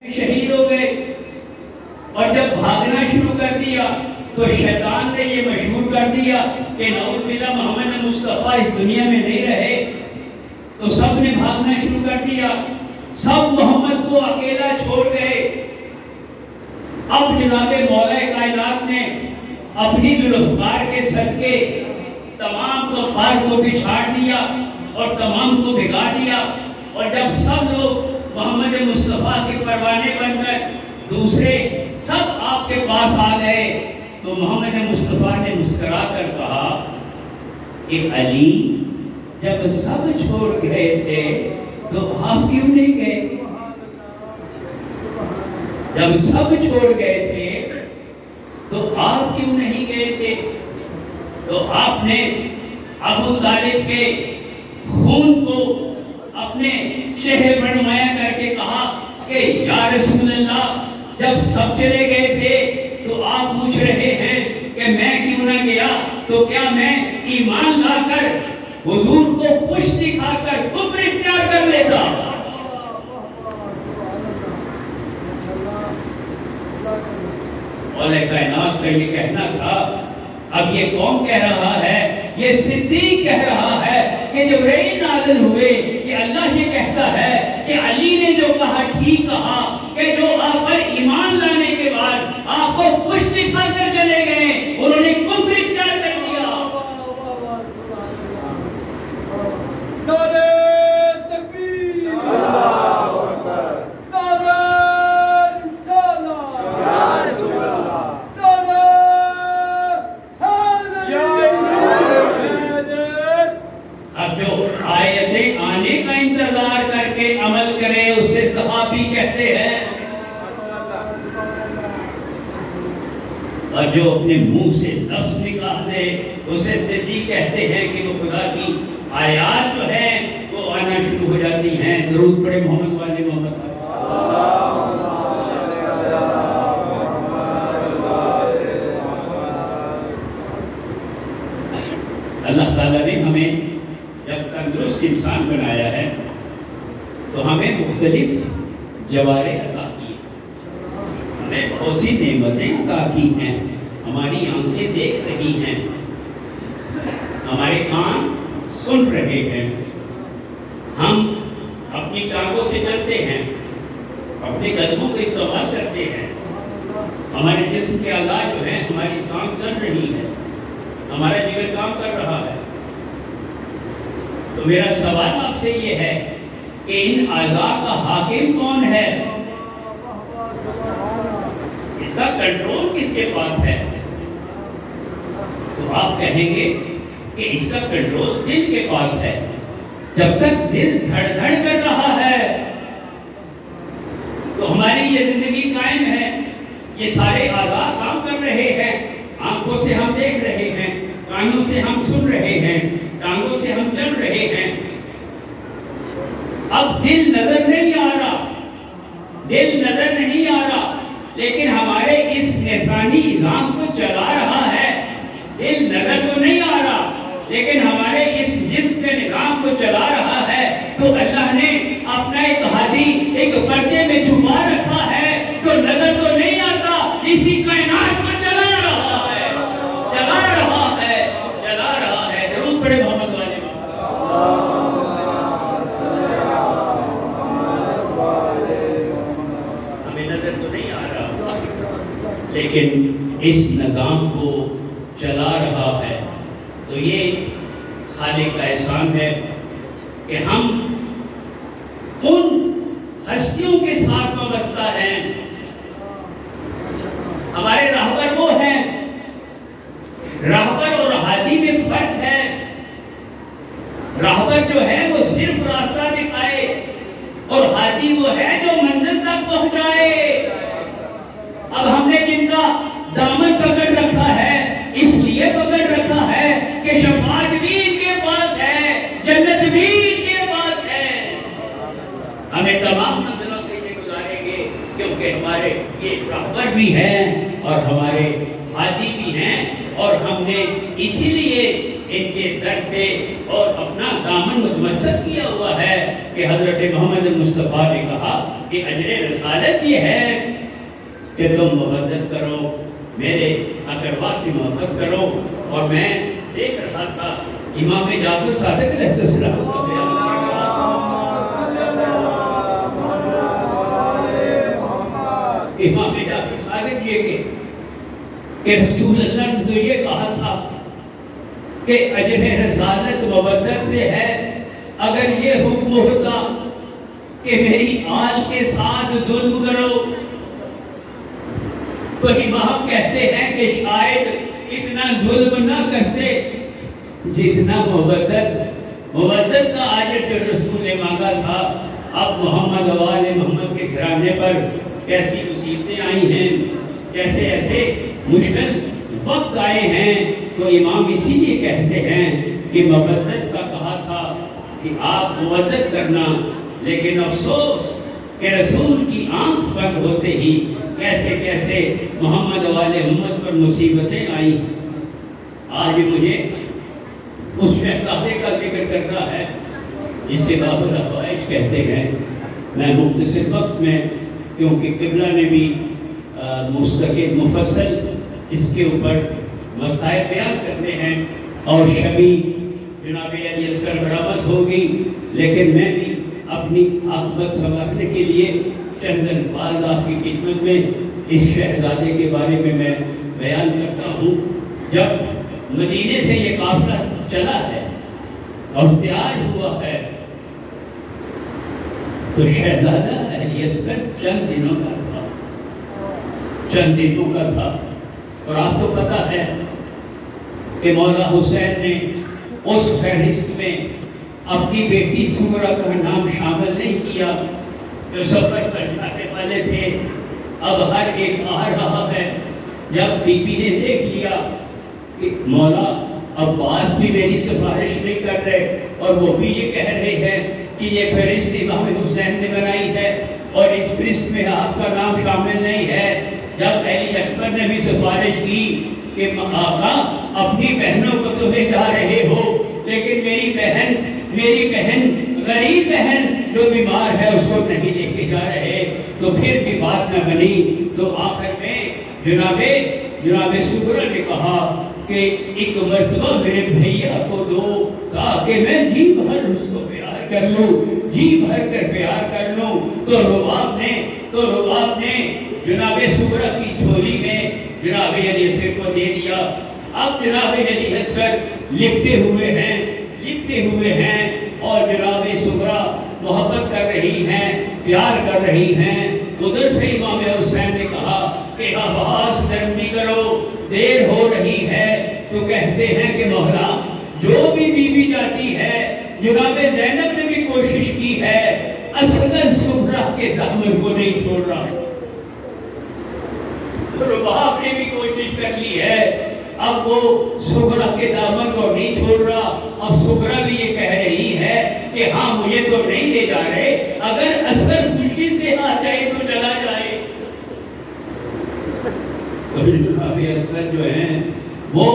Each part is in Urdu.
شہید ہو گئے اور جب بھاگنا شروع کر دیا تو شیطان نے یہ مشہور کر دیا کہ نعوذ باللہ محمد مصطفیٰ اس دنیا میں نہیں رہے، تو سب نے بھاگنا شروع کر دیا، سب محمد کو اکیلا چھوڑ گئے۔ اب جناب مولا کائنات نے اپنی ذوالفقار کے صدقے تمام کفار کو بچھاڑ دیا اور تمام کو بھگا دیا، اور جب سب لوگ محمد مصطفیٰ کے پروانے بن کر دوسرے سب آپ کے پاس آ گئے تو محمد مصطفیٰ نے مسکرا کر کہا کہ علی جب سب چھوڑ گئے تھے تو آپ کیوں نہیں گئے؟ جب سب چھوڑ گئے تھے تو آپ کیوں نہیں گئے تھے؟ تو آپ نے ابو طالب کے خون کو اپنے شہر پر نمایاں کر کے کہا کہ یا رسول اللہ جب سب چلے گئے تھے تو آپ پوچھ رہے ہیں کہ میں کیوں نہ گیا، تو کیا میں ایمان لا کر حضور کو پشت دکھا کر کفر اختیار کر لیتا؟ مولا کائنات کا یہ کہنا تھا۔ اب یہ کون کہہ رہا ہے؟ یہ صدیق کہہ رہا ہے کہ جبرائیل نازل ہوئے کہ اللہ یہ کہتا ہے کہ علی نے جو کہا ٹھیک کہا، کہ جو آپ پر ایمان لانے کے بعد آپ کو پشت دکھا کر چلے گئے، انہوں نے کفر اختیار کر لیا۔ نعرہ تکبیر، اللہ اکبر، نعرہ رسالت، یا رسول اللہ، نعرہ حیدر۔ اب جو آیتیں آنے کا انتظار کر کے عمل کرے اسے صحابی کہتے ہیں، اور جو اپنے منہ سے لفظ نکال دے اسے صدیق کہتے ہیں کہ وہ خدا کی آیات جو ہیں وہ آنا شروع ہو جاتی ہیں۔ درود پڑھے محمد والے محمد۔ اللہ تعالیٰ نے ہمیں جب تندرست انسان بنایا ہے تو ہمیں مختلف جوارے عطا کیے، ہمیں بہت سی نعمتیں عطا کی ہیں۔ ہماری آنکھیں دیکھ رہی ہیں، ہمارے کان سن رہے ہیں، ہم اپنی ٹانگوں سے چلتے ہیں، اپنے قدموں کو استعمال کرتے ہیں، ہمارے جسم کے اعضاء جو ہیں، ہماری سانس چل رہی ہے، ہمارا جگر کام کر رہا ہے۔ تو میرا سوال آپ سے یہ ہے کہ ان اعضاء کا حاکم کون ہے؟ اس کا کنٹرول کس کے پاس ہے؟ تو آپ کہیں گے کہ اس کا کنٹرول دل کے پاس ہے۔ جب تک دل دھڑ دھڑ کر رہا ہے تو ہماری یہ زندگی قائم ہے، یہ سارے اعضاء کام کر رہے ہیں، آنکھوں سے ہم دیکھ رہے ہیں، کانوں سے ہم سن رہے ہیں، ٹانگوں سے ہم چل رہے ہیں۔ اب دل نظر نہیں آ رہا، دل نظر نہیں آ رہا، لیکن ہمارے اس انسانی نظام کو چلا رہا ہے۔ دل نظر تو نہیں آ رہا لیکن ہمارے اس جسم کے نظام کو چلا رہا ہے۔ تو اللہ نے اپنا ایک ہادی ایک پردے میں چھپا رکھا ہے جو نظر تو نہیں آتا، اسی کائنات کو چلا رہا ہے، چلا رہا ہے، چلا رہا ہے۔ درود پڑھے محمد والے۔ ہمیں نظر تو نہیں آ رہا لیکن اس نظام کو چلا رہا ہے۔ تو یہ خالق کا احسان ہے کہ ہم ان ہستیوں کے ساتھ وابستہ ہیں۔ ہمارے راہبر وہ ہیں، راہبر اور ہادی میں فرق ہے۔ راہبر جو ہے وہ صرف راستہ دکھائے اور ہادی وہ ہے جو منزل تک پہنچائے۔ اب ہم نے جن کا دامن پکڑ رکھا ہے اس لیے پکڑ رکھا ہے کہ شفاعت بھی ان کے پاس ہے، جنت بھی ان کے پاس ہے۔ ہمیں تمام منزلوں سے یہ گزاریں گے کیونکہ ہمارے یہ راہبر بھی ہیں اور ہمارے ہادی بھی ہیں، اور ہم نے اسی لیے ان کے در سے اور اپنا دامن متمسک کیا ہوا ہے کہ حضرت محمد مصطفیٰ نے کہا کہ اجر رسالت یہ ہے کہ تم محبت کرو، میرے اقربا سے محبت کرو. اور میں دیکھ رہا تھا امام جعفر صادق علیہ السلام کا بیان کر رہا امام جعفر صادق یہ کہ رسول اللہ نے تو یہ کہا تھا کہ اجر رسالت مودت سے ہے. اگر یہ حکم ہوتا کہ میری آل کے ساتھ ظلم کرو تو امام کہتے ہیں کہ شاید اتنا ظلم نہ کرتے جتنا مودت کا اجر جو رسول نے مانگا تھا. اب محمد و آل محمد کے گھرانے پر کیسی مصیبتیں آئی ہیں، کیسے ایسے مشکل وقت آئے ہیں، تو امام اسی لیے کہتے ہیں کہ مودت کا کہا تھا کہ آپ مودت کرنا، لیکن افسوس کہ رسول کی آنکھ بند ہوتے ہی کیسے کیسے محمد و آل محمد پر مصیبتیں آئیں. آج مجھے اس شہزادے کا ذکر کرنا ہے جسے باب الحوائج کہتے ہیں. میں مختصر وقت میں، کیونکہ قبلہ نے بھی مستقل مفصل اس کے اوپر مسائل بیان کرتے ہیں اور شبی جناب علی اصغر برآمد ہوگی، لیکن میں بھی اپنی عاقبت سنوارنے کے لیے چند الفاظ آپ کی خدمت میں اس شہزادے کے بارے میں بیان کرتا ہوں. جب مدینے سے یہ قافلہ چلا ہے اور تیار ہوا ہے تو شہزادہ علی اصغر چند دنوں کا تھا. اور آپ کو پتا ہے کہ مولا حسین نے اس فہرست میں اپنی بیٹی سغرا کا نام شامل نہیں کیا جو سفر پر جانے والے تھے. اب ہر ایک آ رہا ہے. جب بی بی نے دیکھ لیا کہ مولا عباس بھی میری سفارش نہیں کر رہے اور وہ بھی یہ کہہ رہے ہیں کہ یہ فہرست امام حسین نے بنائی ہے اور اس فہرست میں آپ کا نام شامل نہیں ہے. جب علی اکبر نے بھی سفارش کی کہ آقا اپنی بہنوں کو تو لے جا رہے ہو لیکن میری بہن غریب بہن جو بیمار ہے اس کو نہیں لے کے جا رہے، تو پھر بھی بات نہ بنی. تو آخر میں جناب سغرا نے کہا کہ ایک مرتبہ میرے بھیا کو دو تاکہ میں جی بھر اس کو پیار کر لوں، جی بھر کر پیار کر لوں. تو رباب نے جناب سغرا کی جھولی میں جناب علی اصغر کو دے دیا. اب جناب علی اصغر لپٹے ہوئے ہیں اور جناب سغرا محبت کر رہی ہیں، پیار کر رہی ہیں. ادھر سے امام حسین نے کہا کہ عباس نرمی کرو، دیر ہو رہی ہے. تو کہتے ہیں کہ مولا جو بھی بیوی جاتی ہے، جناب زینب نے بھی کوشش کی ہے، اصغر سغرا کے دامن کو نہیں چھوڑ رہا. رباب نے بھی کوشش کر لی ہے، اب وہ سغرا کے دامن کو نہیں چھوڑ رہا. اب سغرا بھی یہ کہہ رہی ہے کہ ہاں مجھے تو نہیں لے جا رہے، اگر اصغر خوشی سے آ جائے تو چلا جائے. تو جناب اصغر جو ہیں وہ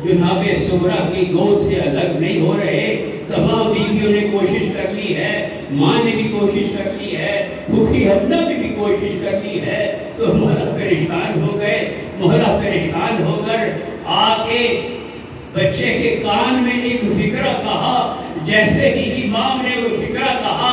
جناب سغرا کی گود سے الگ نہیں ہو رہے. تمام بیویوں نے کوشش کر لی ہے، ماں نے بھی کوشش کر لی ہے، پھوپھی حمنہ نے بھی کوشش کر لی ہے. تو مولا پریشان ہو گئے. مولا پریشان ہو کر آ کے بچے کے کان میں ایک فکرہ کہا. جیسے ہی امام نے وہ فکرہ کہا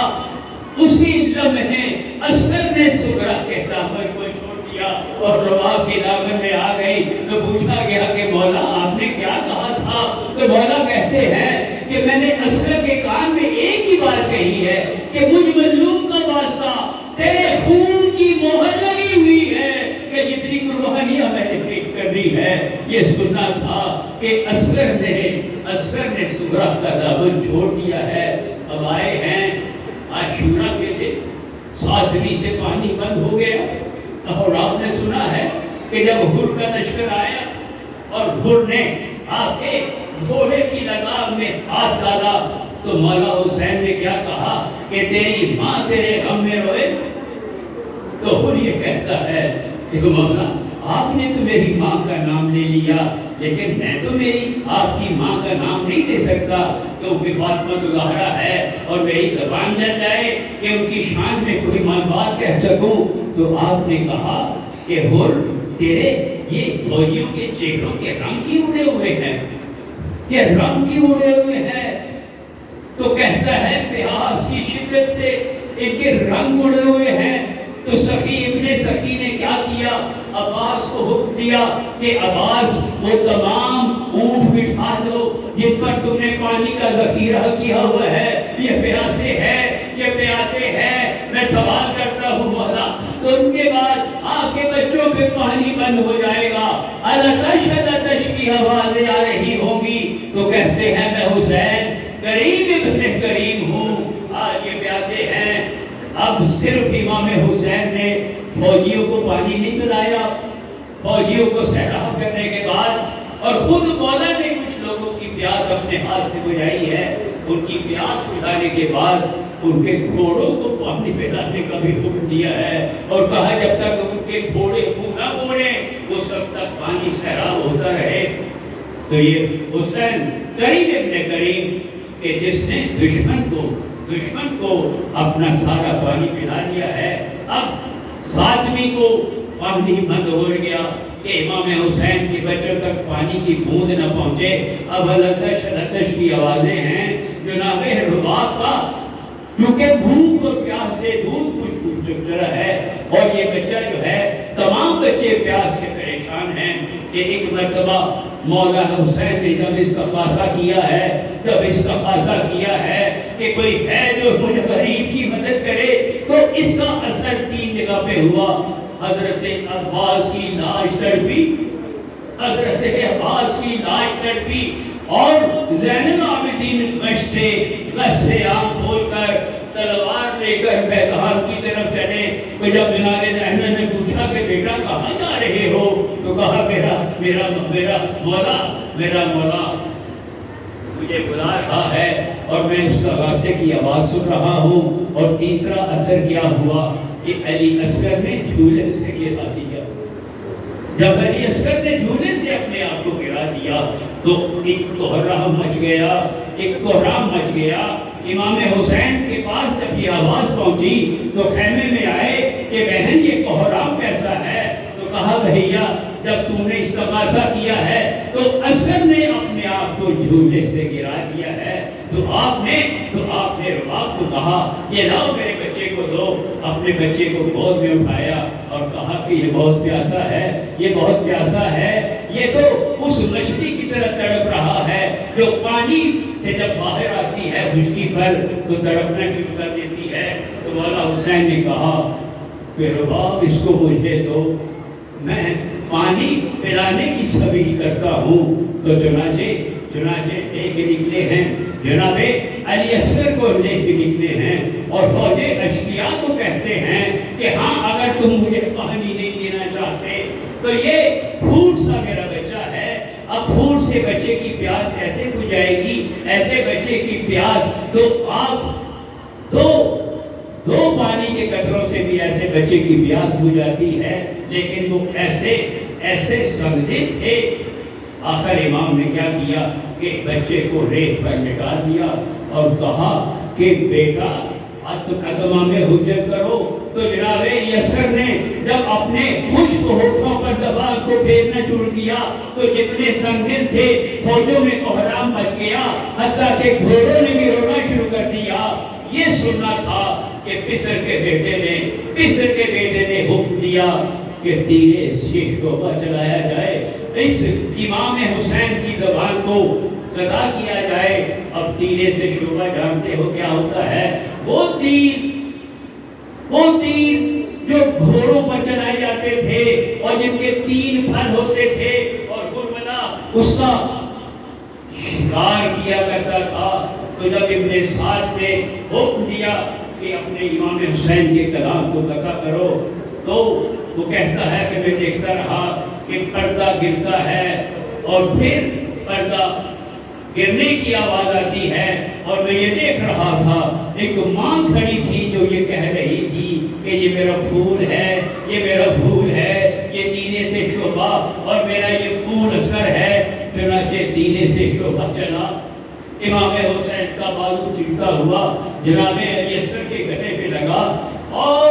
اسی لمحے اصغر نے سغرا کے دامن کو چھوڑ دیا اور رباب کے دامن میں آ گئی. تو پوچھا گیا کہ مولا آپ نے کیا کہا تھا؟ تو مولا کہتے ہیں کہ میں نے اصغر کے کان میں ایک ہی بات کہی ہے کہ مجھ مظلوم کا واسطہ تیرے خون کی مہر لگی ہوئی ہے کہ جتنی قربانیاں میں نے پیش کرنی ہے. یہ سننا تھا کہ اصغر نے سغرا کا دامن چھوڑ دیا ہے. اب آئے ہیں عاشورہ کے دن، 7ویں سے پانی بند ہو گیا اور آپ نے سنا ہے کہ جب حر کا لشکر آیا اور حر نے آپ کے گھوڑے کی لگام میں ہاتھ ڈالا تو مولا حسین نے کیا کہا کہ تیری ماں تیرے غم میں روئے. تو حر یہ کہتا ہے کہ مولا آپ نے تو میری ماں کا نام لے لیا، لیکن میں تو میری آپ کی ماں کا نام نہیں لے سکتا، کیونکہ فاطمہ تو زہرا ہے اور میری زبان جل جائے کہ ان کی شان میں کوئی بات کہہ سکوں۔ تو آپ نے کہا کہ حر تیرے یہ فوجیوں کے چہروں کے رنگ کی اڑے ہوئے ہیں، یہ رنگ کی اڑے ہوئے ہیں۔ تو کہتا ہے پیاس کی شدت سے ان کے رنگ اڑے ہوئے ہیں۔ تو سخی ابن سخی نے کیا کیا؟ عباس کو حکم دیا کہ عباس وہ تمام اونٹ بٹھا دو جن پر تم نے پانی کا ذخیرہ کیا ہوا ہے، یہ پیاسے ہے، یہ پیاسے ہے، میں سوال کرتا ہوں مولا۔ تو ان کے بعد آپ کے بچوں پہ پانی بند ہو جائے گا، التش التش کی آوازیں آ رہی ہوں گی۔ تو کہتے ہیں میں حسین کریم ابن کریم ہوں، آج یہ پیاسے ہیں۔ اب صرف امام حسین نے فوجیوں کو پانی نہیں پلایا، فوجیوں کو سیراب کرنے کے بعد، اور خود مولا نے کچھ لوگوں کی پیاس اپنے ہاتھ سے بجھائی ہے۔ ان کی پیاس بجھانے کے بعد ان کے گھوڑوں کو پانی پلانے کا بھی حکم دیا ہے، اور کہا جب تک ان کے گھوڑے منہ نہ موڑیں اس وقت تک پانی سیراب ہوتا رہے۔ تو یہ حسین کریم ابن کریم کہ جس نے دشمن کو اپنا سارا پانی پلا دیا ہے۔ اب ساتویں کو پانی بند ہو گیا کہ امام حسین کے بچوں تک پانی کی بوند نہ پہنچے۔ اب التش التش کی آوازیں ہیں جناب رباب کا، کیونکہ بھوک اور پیاس سے دودھ کچھ چرچرا ہے، اور یہ بچہ جو ہے، تمام بچے پیاس سے پریشان ہیں کہ ایک مرتبہ مولا حسین نے جب استغاثہ کیا ہے کہ کوئی ہے جو مجھے غریب کی مدد کرے، تو اس کا اثر 3 جگہ پہ ہوا۔ حضرت عباس کی لاش تڑپی، اور زین العابدین غش سے آنکھ کھول کر تلوار لے کر میدان کی طرف چلے۔ تو جب جناب احمد نے پوچھا کہ بیٹا کہاں جا رہے ہو، تو کہا میرا مولا مجھے بلا رہا ہے اور میں اس غصے کی آواز سن رہا ہوں۔ اور تیسرا اثر کیا ہوا کہ علی اصغر نے جھولے سے گرا دیا۔ جب علی اصغر نے جھولے سے اپنے آپ کو گرا دیا تو ایک کوہرام مچ گیا۔ امام حسین کے پاس جب یہ آواز پہنچی تو خیمے میں آئے کہ بہن یہ کوہرام کیسا ہے؟ تو کہا بھیا جب تم نے استغاثہ کیا ہے تو اصغر نے اپنے آپ کو جھولے سے گرا دیا ہے۔ تو آپ نے رباب کو کہا یہ لاؤ میرے بچے کو دو۔ اپنے بچے کو گود میں اٹھایا اور کہا کہ یہ بہت پیاسا ہے، یہ تو اس مچھلی کی طرح تڑپ رہا ہے جو پانی سے جب باہر آتی ہے خشکی پر تو تڑپنا شروع کر دیتی ہے۔ تو مولا حسین نے کہا کہ رباب اس کو مجھے دو، میں پانی پلانے کی سبیل کرتا ہوں۔ تو چنانچہ لے کے نکلے ہیں، جناب علی اصغر کو لے کے نکلے ہیں، اور فوج اشقیاء کو کہتے ہیں کہ ہاں اگر تم مجھے پانی نہیں دینا چاہتے تو یہ پھوٹ سا میرا بچہ ہے، اب پھوٹ سے بچے کی پیاس کیسے بجھائے گی؟ ایسے بچے کی پیاس تو آپ دو پانی کے قطروں سے بھی ایسے بچے کی پیاس بجھاتی ہے، لیکن وہ ایسے سنگدل تھے۔ آخر امام نے کیا کیا کہ بچے کو ریت پر لٹا دیا اور کہا کہ بیٹا اتمام حجت کرو۔ تو جناب یسر نے جب اپنے خشک ہونٹوں پر زبان کو پھیرنا شروع کیا تو جتنے سنگدل تھے فوجوں میں کوہرام مچ گیا، حتیٰ کہ گھوڑوں نے بھی رونا شروع کر دیا۔ یہ سننا تھا کہ پسر کے بیٹے نے حکم دیا کہ تیرے سے شعبہ چلایا جائے، اس امام حسین کی زبان کو قضا کیا جائے۔ اب تیرے سے شعبہ جانتے ہو کیا ہوتا ہے؟ وہ تیر جو گھوڑوں پر چلائے جاتے تھے اور جن کے 3 پھل ہوتے تھے، اور گرملا اس کا شکار کیا کرتا تھا۔ تو جب ابن سعد نے حکم دیا کہ اپنے امام حسین کے کلام کو قطع کرو، تو وہ کہتا ہے کہ میں دیکھتا رہا کہ پردہ گرتا ہے اور پھر پردہ گرنے کی آواز آتی ہے، اور میں یہ دیکھ رہا تھا ایک ماں کھڑی تھی جو یہ کہہ رہی تھی کہ یہ میرا پھول ہے، یہ تینے سے اٹھتا ہوا جناب علی اصغر کے گلے پہ لگا، اور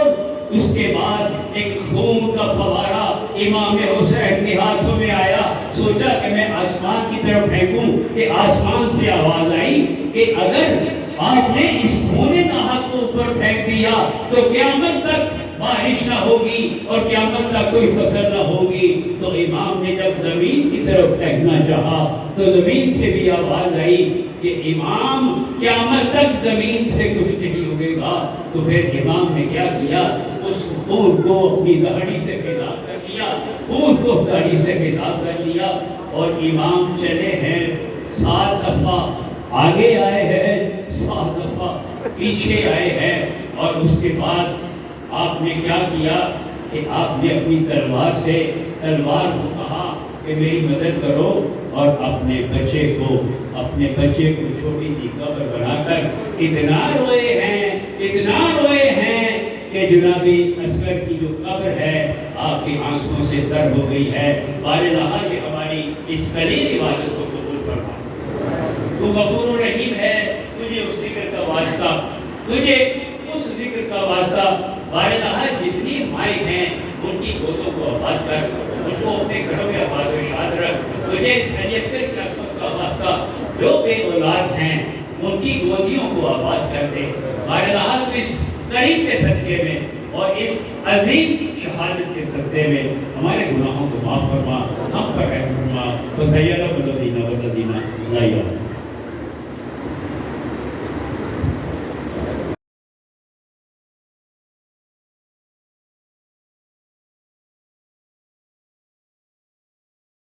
اس کے بعد ایک خون کا فوارہ امام حسین کے ہاتھوں میں آیا. سوچا کہ میں آسمان کی طرف پھینکوں، کہ آسمان سے آواز آئی کہ اگر آپ نے اس خون ناحق کو اوپر پھینک دیا تو قیامت تک بارش نہ ہوگی اور قیامت تک کوئی فصل نہ ہوگی. تو امام نے جب زمین کی طرف پھینکنا چاہا تو زمین سے بھی آواز آئی کہ امام قیامت تک زمین سے کچھ نہیں ہوگے گا. تو پھر امام نے کیا کیا، اس خون کو اپنی داڑھی سے پیشاب کر لیا، خون کو داڑھی سے پیشاب کر لیا، اور امام چلے ہیں 7 دفعہ آگے آئے ہیں، 7 دفعہ پیچھے آئے ہیں. اور اس کے بعد آپ نے کیا کیا کہ آپ نے اپنی تلوار کو کہا کہ میری مدد کرو، اور اپنے بچے کو چھوٹی سی قبر بنا کر اتنا روئے ہیں کہ جناب اصغر کی جو قبر ہے آپ کی آنسوں سے تر ہو گئی ہے. بارہا یہ ہماری اس قلیل عبادت کو قبول فرما. تو غفور و رحیم ہے، تجھے اس ذکر کا واسطہ بارہا جتنی مائیں ہیں ان کی گودوں کو آباد کر، ان کو اپنے گھروں میں آباد و شاد رکھ. تجھے اس علی اصغر کی عصمت کا واسطہ جو بے اولاد ہیں ان کی گودیوں کو آباد کر دے. بارہا تو اس قریب کے صدقے میں اور اس عظیم شہادت کے صدقے میں ہمارے گناہوں کو معاف فرما، ہم پر رحم فرما. وسیّلہ والذین والذین لا